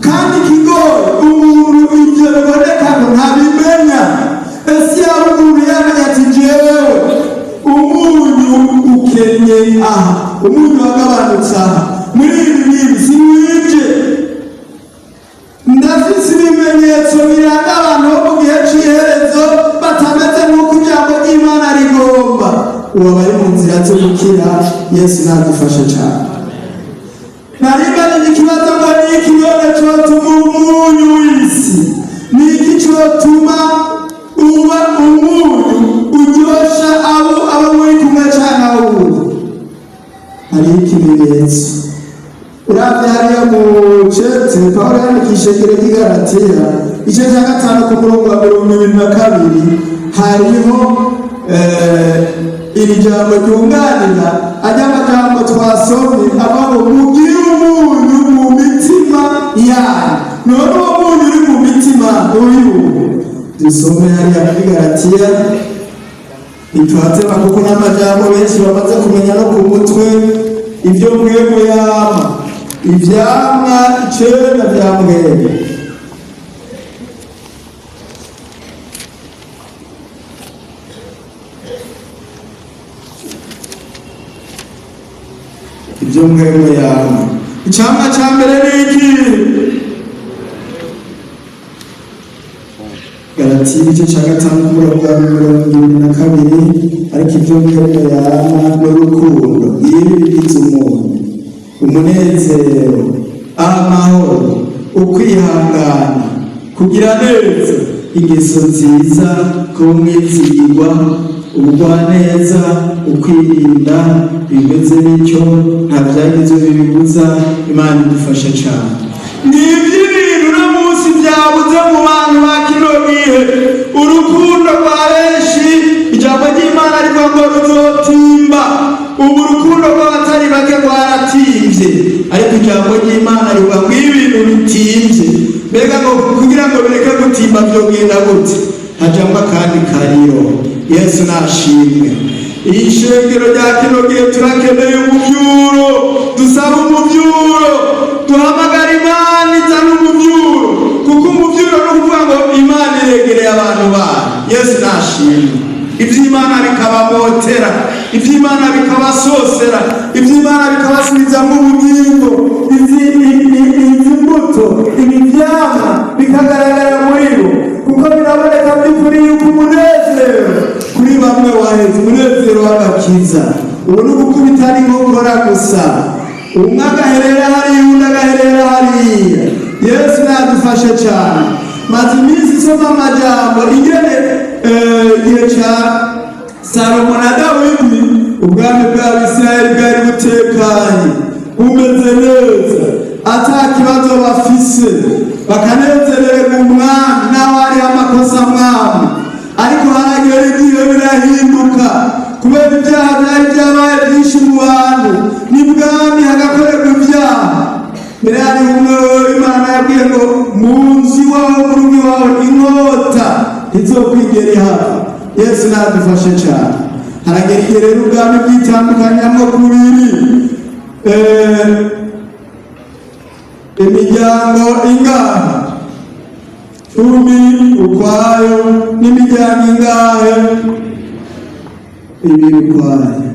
kandi ikigoye umuntu ibyo biboneka ko ntabimenya. Ese yaba umuntu yamenya ati jewe umunyu ukenye aha, umunyu wagabanutse ibimenyetso biranga abantu bo mu gihe cy'iherezo batameze nk'uko ijambo ry'Imana rigomba. Uwo bari mu nzira zo gukira, Yesu nadufashe cyane. Naribanye ikibazo ngo ni ikinyobwa cyotuma umunyu w'isi, ni iki cyotuma uba umunyu uryosha abo muri kumwe cyane aho hari ikimenyetso. Uravye hariya mu cete Pawulo yandikishe Kireki Galatiya igice cya 5 ku murongo wa 22 hariho iri jambo ryunganira ajya amajambo twasomye avuga ngo mugire umunyu mu mitima yanyu. None uwo munyu uri mu mitima uyu dusome hariya muri Galatiya ituhatema, kuko n'amajambo benshi bamaze kumenya no ku mutwe ibyo mwebwe yama ivyamwa 9 vya mwebwe. Ibyo mwebwe yama icyamwa cya mbere ni iki? Galatiya igice cya 5 umurongo wa 22, ariko ibyo mwebwe yama n'urukundo, ibi bigize umuntu, umunezero, amahoro, ukwihangana, kugira neza, ingeso nziza, kumwizigirwa, ubugwaneza, ukwirinda, bimeze bityo nta byagize bibibuza. Imana idufashe cyane. Ni iby'ibintu no munsi byabuze mu bantu ba kino gihe. Urukundo rwa benshi ijambo ry'Imana rivuga ngo ruzotimba. Ubu urukundo rw'abatari bake rwaratimvye, ariko ijambo ry'Imana rivuga ngo ibintu bitimvye. Mbega ngo kugira ngo bireke gutimba byogenda gute? Hajambo kandi kariro. Yesu nashimwe. Iyi shengero rya kino gihe turakeneye umuvyuro, dusaba umuvyuro, duhamagara Imana izana umuvyuro, kuko umuvyuro no kuvuga ngo Imana iregereye abantu bayo. Yesu nashimwe. Ivy'Imana bikabamotera, ivy'Imana bikabasosera, ivy'Imana bikabasubiza mu bugingo, izi mbuto, ibi vyamwa bikagaragara muri bo, kuko biraboneka by'ukuri yuko umunezero kuri bamwe waheze, umunezero w'agakiza. Ubu ni ugukubita n'inkokora gusa, umwe agaherera hariya undi agaherera hariya. Yesu nadufashe cyane. Maze iminsi isoma amajambo ingene igihe cya Salomo na Dawidi ubwami bw'Abisirayeli bwari butekanye bumeze neza, ata kibazo bafise, bakanezererwa umwami naho hari amakosa mwami. Ariko haragera igihe birahinduka, kubera ibyaha byari byabaye byinshi mu bantu, n'ibwami hagakorerwa ibyaha. Mbere hari umwe Imana yabwiye ngo mu nzu iwawe mu rugo iwawe inkota ntizokwigera ihaba. Yesu nadufashe cyane. Haragera igihe rero ubwami bwitandukanyamo kubiri, imiryango ingahe 10 ukwayo, n'imiryango ingahe 2 ukwayo.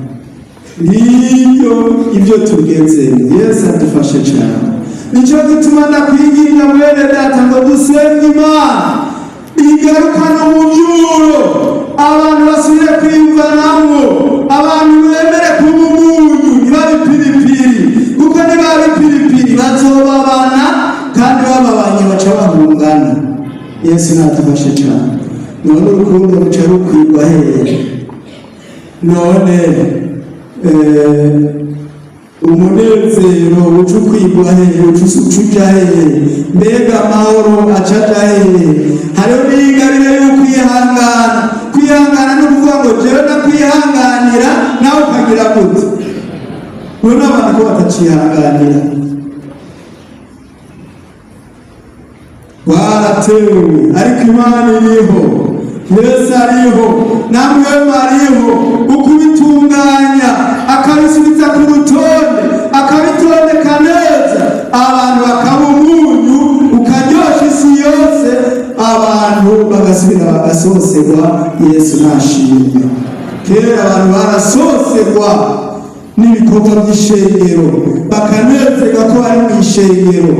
Niyo ibyo tugezemo. Yesu adufashe cyane. Nicyo gituma ndakwiginga mwene data ngo dusenge Imana igarukana umuvyuro, abantu basubire kwiyumvanamwo, abantu bemere kuba umunyu, ntibabe ipiripiri, kuko nibabe ipiripiri bazobabana, kandi bababanye baca bahungana. Yesu nadufashe cyane. None urukundo ruca rukwirwa hehe? None umunezero uca ukwirwa hehe? Uca hehe? Mbega amahoro acaja hehe? Hariho n'ingabire y'ukwihangana. Kwihangana no kuvuga ngo jewe ndakwihanganira nawe ukagira gute? None abantu ko batacihanganira, waratewe, ariko Imana iriho, Yesu ariho, namwe mariho, ukubitunganya akabisubiza ku rutonde, akabitondeka neza, abantu bakaba umunyu ukaryosha isi yose, abantu bagasubira bagasoserwa. Yesu nashimwe. Kera abantu barasoserwa, n'ibikorwa by'ishengero, bakanezerwa ko bari mu ishengero.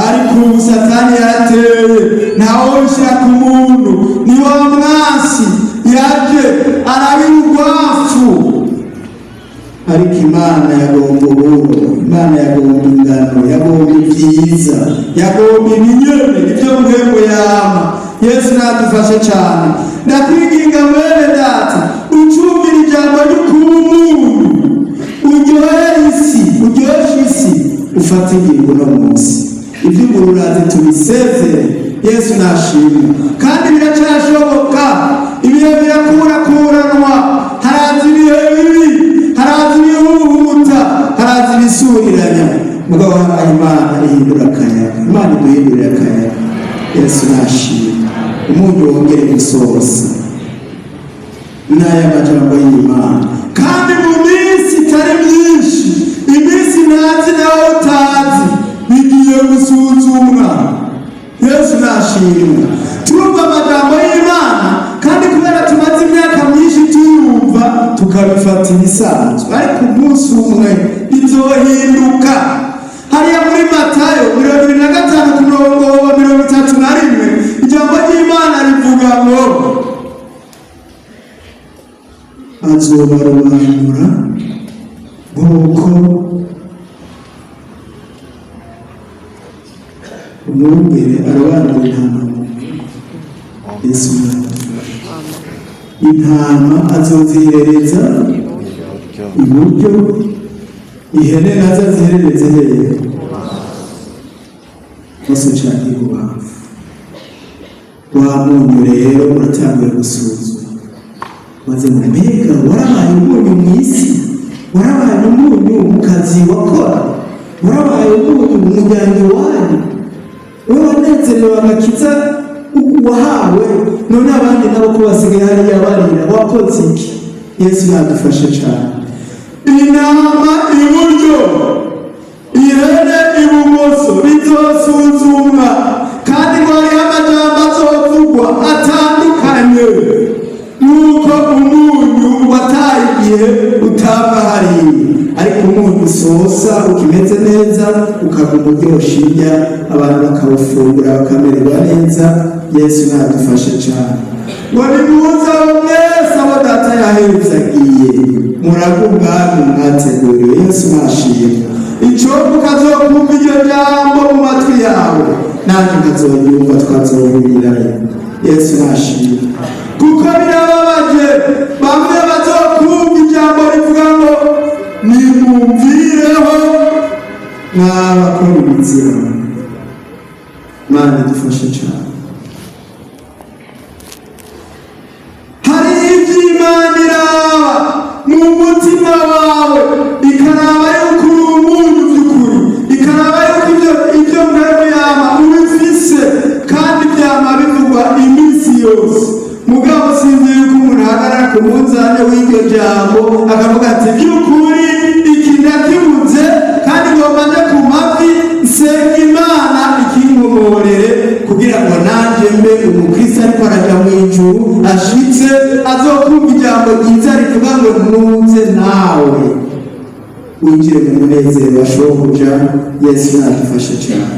Ariko ubu Satani yarateye, ntawoshyira ku muntu, ni wa mwasi yaje arabira urwafu. Ariko Imana yagomba uburo, Imana yagomba ingano, yagomba ibyiza, yagomba ibinyene, ibyo muhembo yama. Yesu nadufashe cyane. Ndakwinginga mwene data, ucumvira ijambo ry'ukuntu, uryoshye isi, ufate ingingo no munsi. Iby'ubururazi tubisezere, Yesu nashimwe. Kandi biracyashoboka, ibihe birakurakuranwa, haraza ibihe bibi, haraza ibihuhuta, haraza ibisuriranya. Mugabo haraha Imana ihindura akayaga, Imana iduhindurira akayaga. Yesu nashimwe. Umuntu wongere gusohoza n'aya majambo y'Imana. Kandi mu minsi itari myinshi, iminsi ntazi nawe utazi, bigiye gusuzumwa. Yesu nashimwe. Turumva amajambo y'Imana, kandi kubera tumaze imyaka myinshi tuyumva, tukabifata ibisanzwe. Ariko umunsi umwe bizohinduka. Hariya muri Matayo 25:31, ijambo ry'Imana rivuga ngo azobarobanura nk'uko umwungere arobanura intama. Yesu intama azoziherereza iburyo, ihene nazo aziherereze hehe? Bose cyane ibubafu. Wa munyu rero uratanguye gusuzuma, maze mbega warabaye umunyu mu isi, warabaye umunyu mu kazi wakora, warabaye umunyu mu muryango wanyu, wowe wanezerewe agakiza wahawe, none abandi nabo ko basigaye hariya barira, wakoze iki? Yesu nadufashe cyane. Intama iburyo, ihene ibumoso bizosuzumwa, kandi ngo hariho amajambo azovugwa atandukanye, nuko umunyu wataye igihe utava hariya. Ariko umunyu usosa ukimeze neza, ukaguma uryoshye indya, abantu bakawufungura bakamererwa neza. Yesu nadufashe cyane. Ngo nimuze mwese abo data yahezagiye, murabe ubwami mwateguriwe. Yesu nashimwe. Icobo ukazokumva iryo jambo mu matwi yawe, nanjye nkazoryumva, twazohurirayo. Yesu nashimwe. Kuko birababaje, bamwe bazokumva ijambo rivuga ngo nimumvireho mwabakora ibizira. Mana idufashe cyane. Hari iby'Imana iraba mu mutima wawe, ikaraba yuko uri umuntu by'ukuri, ikaraba yuko ibyo mwebwe yama ubifise, kandi byama bivugwa iminsi yose. Mugabo sinzi yuko umuntu ahagarara ku munzani w'iryo jambo akavuga ati by'ukuri iki ndakibuze, kandi ngomba nje ku mavi nsenga Imana ikinkomorere, kugira ngo nanjye mbe umukristo ariko araja mu ijuru, ashitse azokumva ijambo ryiza rivuga ngo ntuze nawe winjire mu munezero wa shobuja. Yesu nadufashe cyane.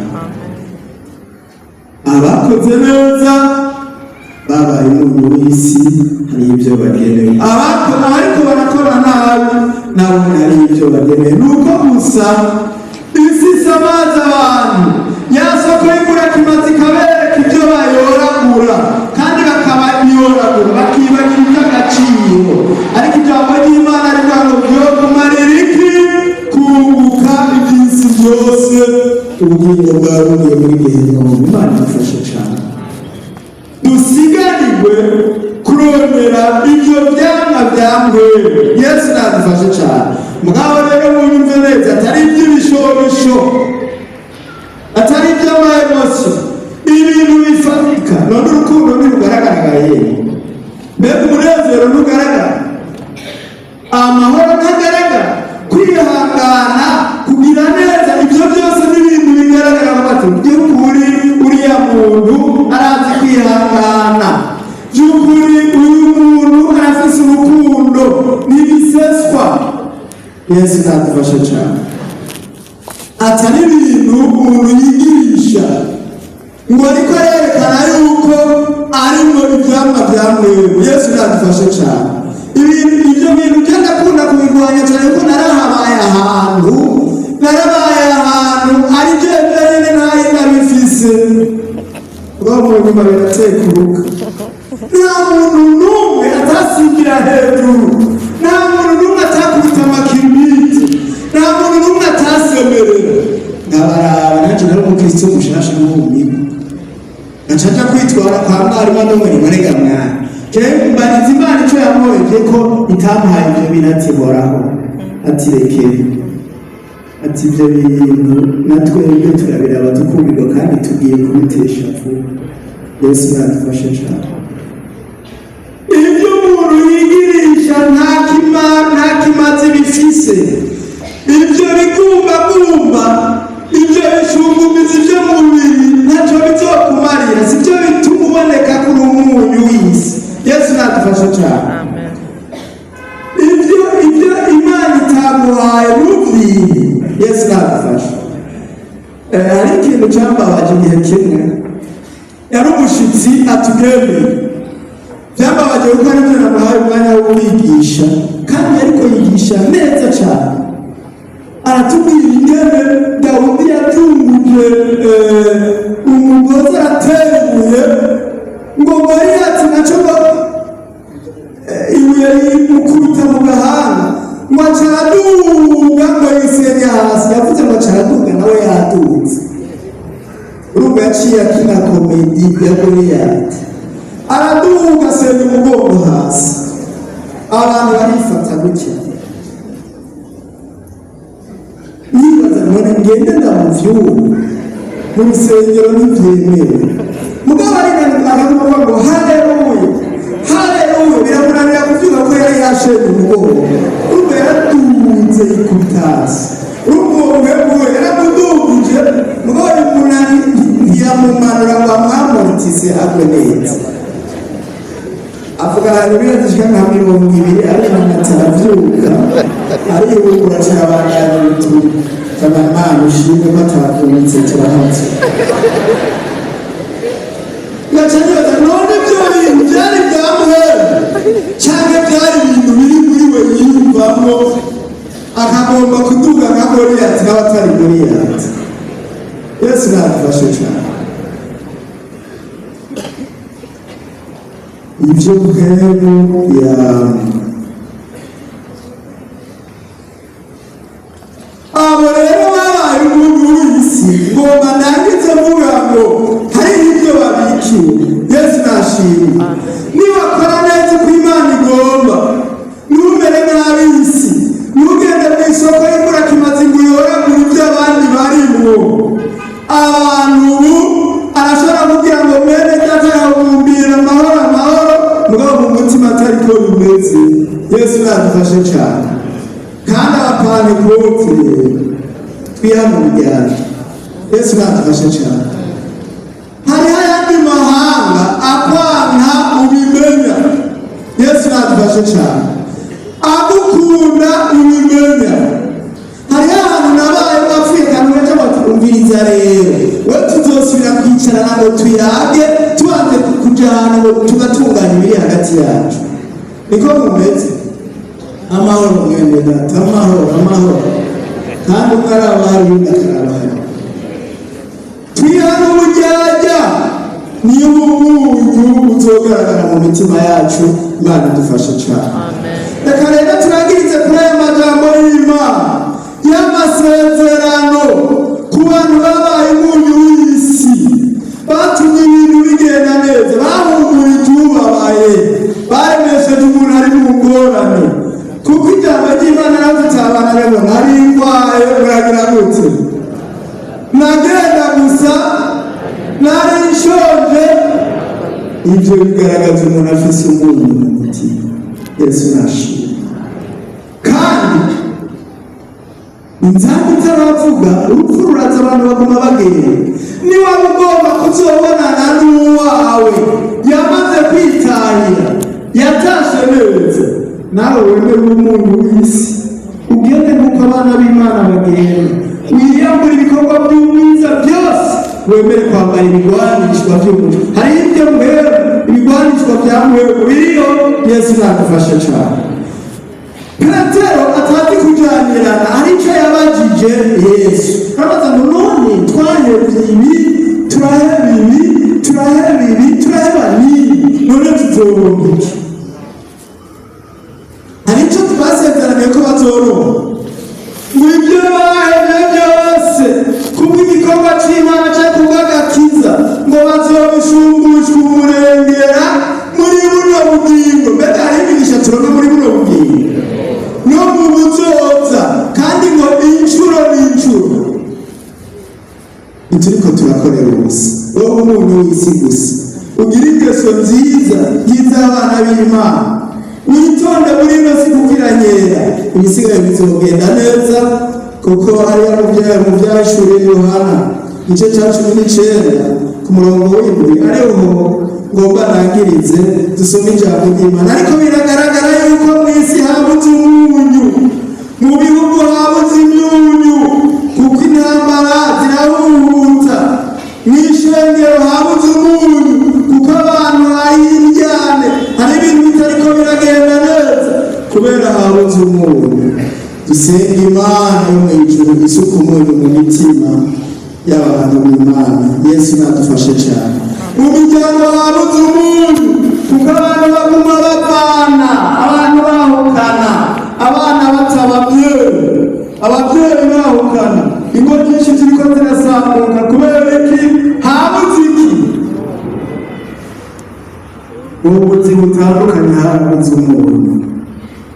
Abakoze neza babaye umuntu w'isi, hari ibyo bagenewe. Ariko barakora nabi, nabo hari ibyo bagenewe. Nuko gusa isi isamaza abantu, ya soko y'imurakimazi ikabereka ibyo bayoragura, kandi bakabayoragura bakibagira iby'agaciro. Ariko ijambo ry'Imana rivuga ngo byokumarira iki? Kunguka iby'isi byose, ubugingo bwawe bugiye muri Gehinomu. Imana idufashe cyane. Dusigarirwe kurondera ibyo byamwa byambwere. Yesu nadufashe cyane. Mugabo rero munyumve neza, atari iby'ibishobisho, atari iby'amaemosiyo, ibintu bifatika. None urukundo ntirugaragaraye, mbega umunezero ntugaragara, amahoro ntagaragara, kwihangana, kugira neza, ibyo byose n'ibintu bigaragara bati by'ukuri uriya muntu arazi kwihangana, by'ukuri uyu muntu arafise urukundo n'ibiseswa. Yesu nadufashe cyane. Atari ibintu umuntu yigirisha ngo ariko yerekana yuko arimo ibyamwa byamwewe. Yesu nadufashe cyane. Ibyo bintu byenda kunda kubirwanya cyane kuko narahabaye ahantu ari byo nyine nayo nabifise umuntu biratekuruka. Nta muntu n'umwe atasigira hejuru, nta muntu n'umwe atakubita amakiribiti, nta muntu n'umwe atasemerera. Ndabaraba nanjye nari umukristo mushasha n'ubumigo gacaca kwitwara kwa mwarimu n'umwe ribarega mwana mbariza Imana icyo yamuhoje ko itamuhaye ibyo bintu atihoraho ati rekere ati ibyo bintu natwebwe turabiraba tukumirwa kandi tugiye kubitesha vuba. Yesu nadufashe cyane. Ibyo umuntu yigirisha nta kimazi bifise, ibyo bigumbagumba, ibyo bishungumizi by'umubiri ntacyo bizokumarira, si byo bituma uboneka kuri umunyu w'isi. Yesu nadufashe cyane. Ibyo Imana itamuhaye n'ubwiye. Yesu nadufashe. Hari ikintu cyambabaje igihe kimwe, yari umushitsi atugemeye. Byambabaje kuko aribyo namuhaye umwanya wo kwigisha kandi ariko yigisha neza cyane. Aratubwira ingene Dawudi yatunguje umugozi ateruye ngo Goliyati nacyo ibuye rimukubita mu gahanga ngo acaraduga ngo yisenge hasi. Yavuze ngo acaraduga nawe yadutse. Urumva yaciye akina komedi ya Goliyati. Araduga asenya umugongo hasi. Abantu barifata gutya. Nibaza none ngende ndamuvyura mu rusengero n'ibyemewe. Mugabo aravuga ngo haleluya, haleluya. Biramunanira kuvuga ko yari yashenye umugongo. Urumva yaraduze ikutasi. Urumva yaramuduguje mugabo ntiyamumanura ngo amwamuritize agwe neza. Avuga ahantu birazishika nka 20 ariko ataravyuka ariyubura cyabandanya ubutumwa Imana ushimwe ko atavunitse turahatse. Nacanyoza none byo bintu byari byamwewe cyangwa byari ibintu biri muri we yiyumvamo akagomba kuduga nka Goliyati n'abatari Goliyati. Yesu nadufashe cyane. Ibyo bwemu abo rero babaye umuntu w'isi ngo banangize vuga ngo hari ibyo babikiwe. Yesu nashimwe. Niwakora neza uko Imana igomba, numere nk'ab'isi, nugende mu isoko y'imvura kimaze ngo uyoragure ibyo abandi barimo. Abantu ubu arashobora kugira ngo mwene data yabumbira amahoro mugabo mu mutima atari ko bimeze. Yesu nadufashe cyane. Kandi abapane kote twiyamujyana. Yesu nadufashe cyane. Hari ayandi mahanga akwana ubimenya. Yesu nadufashe cyane. Agukunda ubimenya. Hari ahantu nabaye bapfuye kandi baca batumviriza rero we tuzosubira kwicarana ngo tuyage tubanze kujyana ngo tugatunganya ibiri hagati yacu. Niko mumeze. Amahoro mwene data, amahoro kandi ukarabari ukarabari. Twihana ubujyajya niyo umuntu uzogaragara mu mitima yacu. Imana dufashe cyane. Reka rero turagirize kuri aya majambo y'Imana y'amasezerano ku bantu babaye umunyu w'isi, batumye ibintu bigenda neza, bahumurije ubabaye, baremesheje umuntu ari mu ngorane. Kuko ijambo ry'Imana rafite abana rero nari ndwaye muragira gute, nagenda gusa, nari nshonje. Ibyo bigaragaza umuntu afise umunyu mu mutima. Yesu nashimwe. Kandi inzamba itaravuga urupfu ruraza abantu baguma bagenda. Niba ugomba kuzobonana n'uwawe yamaze kwitahira yatashe neza, nawe wemere umuntu w'isi ugende rero wiyambura ibikorwa by'ubwiza byose wemere kwambara ibigwanishwa by'umuco. Hari ibyo mbere ibigwanishwa bya mwebwe biriyo. Yesu nadufashe cyane. Petero atazi kujyanirana aricyo yabajije Yesu, arabaza ngo none twahebye ibi turaheba ibi turaheba ibi turaheba n'ibi, none tuzoronka iki? Hari icyo twasezeranye ko bazoronka ngo ibyo bahebye byose kubw'igikorwa cy'Imana cyangwa kubw'agakiza ngo bazobishumbushwa umurengera muri buno bugingo. Mbega hari imigisha turonka muri buno bugingo no mu buzoza, kandi ngo inshuro n'inshuro. Ntituriko turakorera ubusa, wowe umuntu w'isi gusa ugira ingeso nziza y'iz'abana b'Imana, witonde muri ino si kukiranyera, ibisigaye bizogenda neza. Kuko hariya mu byashuriye Yohana igice cya 19 ku murongo w'indwi ariho ngomba nangirize dusome ijambo ry'Imana. Ariko biragaragara yuko mu isi habuze umunyu, mu bihugu habuze imyunyu, kuko intambara zirahuhuta. Mu ishengero habuze umunyu, kuko abantu hahindyane, hari ibintu bitariko biragenda neza kubera habuze umunyu. Dusenga Imana yo mu ijuru isuka umunyu mu mitima y'abantu b'Imana. Yesu nadufashe cyane. Mu miryango habuze umuntu, kuko abantu baguma bavana, abantu bahukana, abana batababyeyi, ababyeyi bahukana, ingo nyinshi ziriko zirasambuka kubera iki? Habuze iki? Ubuzi butandukanye habuze umuntu,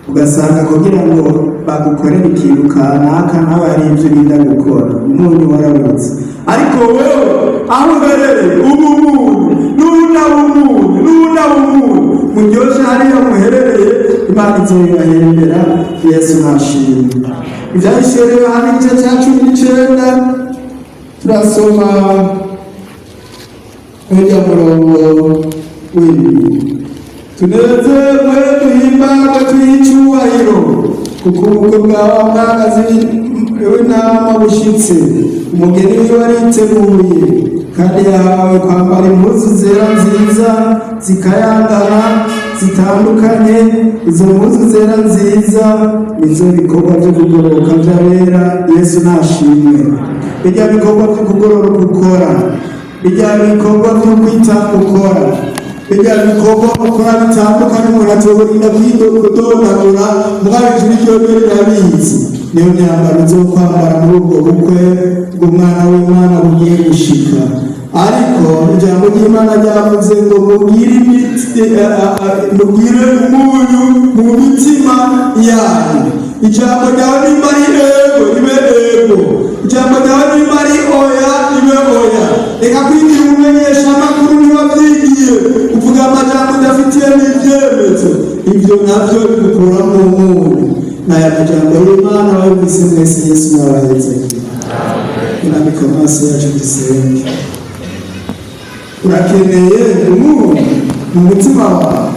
ugasanga kugira ngo bagukorere ikintu kanaka nawe hari ibyo urinda gukora, umunyu warabuze. Ariko wewe aho uherereye ubu umuntu n'unaba umuntu muryoshe hariya muherereye, Imana izoyibahembera. Yesu nashimwe. Ibyahishwe rero hano igice cya 19 turasoma hirya murongo w'ibiri. Tunezerwe duhimbarwe tw'icyubahiro, kuko ubukwe bwawe bwahagaze w'intama bushitse, umugeni wiwe ariteguye, kandi yahawe kwambara impuzu zera nziza zikayangana zitandukanye. Izo mpuzu zera nziza nizo bikorwa byo kugororoka by'abera. Yesu nashimwe. Bijya bikorwa byo kugororoka ukora, bijya bikorwa byo kwitanga ukora, bijya bikorwa ukora bitandukanye. Umuntu atorinda kwidodagura mugabo ijuru ryo rirabizi. Niyo myambaro zo kwambara muri ubwo bukwe bw'umwana w'Imana bugiye gushika. Ariko ijambo ry'Imana ryavuze ngo mugire umunyu mu mitima yanyu. Ijambo ryawe nimba ari ego ribe ego, ijambo ryawe nimba ari oya ribe oya. Reka kwigira umumenyesha amakuru ntiwabyigiye uvuga amajambo udafitiye n'ibyemezo, ibyo nabyo bigukura mu munyu. Naya majambo y'Imana wabise mwese. Yesu nabaheze. Tunamika amaso yacu dusenge. Urakeneye umuntu mu mutima wawe,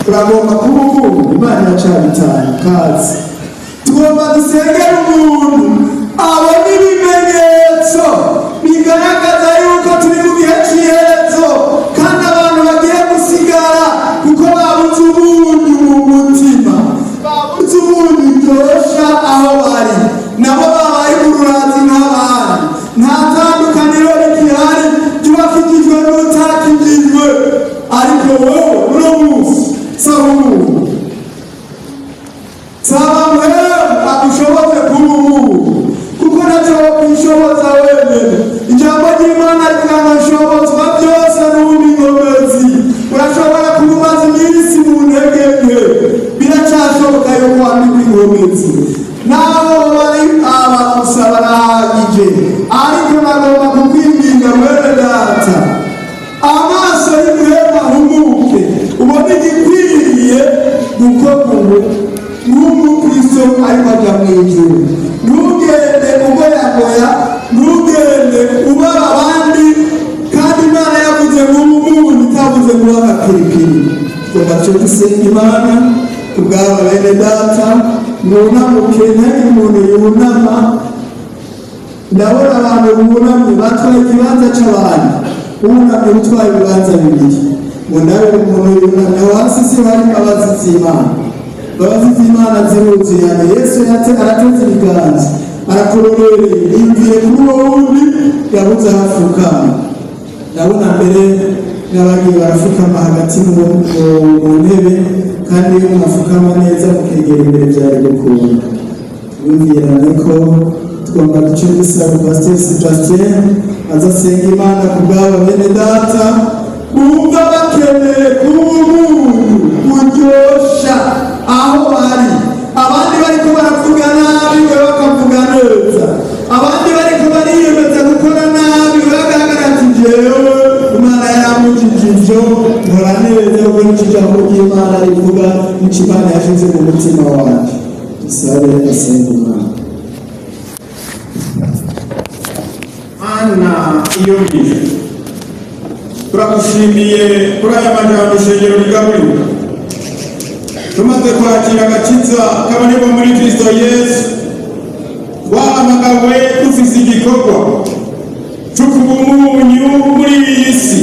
uragomba kuba umuntu. Imana iracabitanye kazi. Tugomba dusengera umuntu abona ibimenyetso bigaragaza yuko turi mu gihe cy'iherezo, kandi abantu bagiye gusigara kuko babuze umunyu mu mutima, babuze umunyu utosha aho bari, nabo babaye ururazi nk'abandi. Nta tandukaniro rikihari ryubakishijwe n'utakijijwe. Ariko wowe uno munsi saba umuntu, saba mwewe agushoboze kuba umuntu, kuko ntacyo wakwishoboza wenyine. Ijambo ry'Imana rivuga ngo nshobozwa byose n'ubundi ngomezi. Urashobora kuba umaze iminsi mu ntege nke, biracyashoboka yuko wambikwa ingomezi. Naho bari abagusa barahagije, ariko nagomba kukwinginga mwene data, amaso y'umuhema ahumuke, ubone igikwiriye gukorwa nk'umukristo ariko ajya mu ijuru. Ntugende ugoyagoya, ntugende ubara abandi, kandi Imana yavuze nk'umuntu itavuze ngo agapiripiri. Tugomba cyo dusenga Imana kubw'aba bene data. Munamuke ntari umuntu yunama ndabona abantu bunamye batwaye ikibanza c'abantu, bunamye gutwara ibibanza bibiri. Ngo nawe umuntu yunamye hasi si hari imbabazi z'Imana. Imbabazi z'Imana ziruzuye. Yesu arateze ibiganza arakurorereye, yumviye kuri uwo wundi yabuze ahafukama. Ndabona mbere n'abagiye barafukama hagati mu ntebe, kandi iyo mwafukama neza mukegera imbere byari gukunda. Yumvirane ko tugomba duce dusaba Pasteur Sebastien azasenga Imana ku bw'aba bene data bumva bakeneye k'umuntu kuryosha aho bari. Abandi bariko baravuga nabi, we bakavuga neza. Abandi bariko bariyemeza gukora nabi, we bagahagarara ati jewe Imana yaramujije ivyo nkora neza, kuko nico ijambo ry'Imana rivuga, nico Imana yashize mu mutima wacu. Dusabe asenga Imana. Mana iyo mije, turagushimiye kuri aya majambo ishengero rigaburiwe. Tumaze kwakira agakiza kaboneka muri Kristo Yesu, twahamagawe dufise igikorwa cyo kuba umunyu muri iyi si.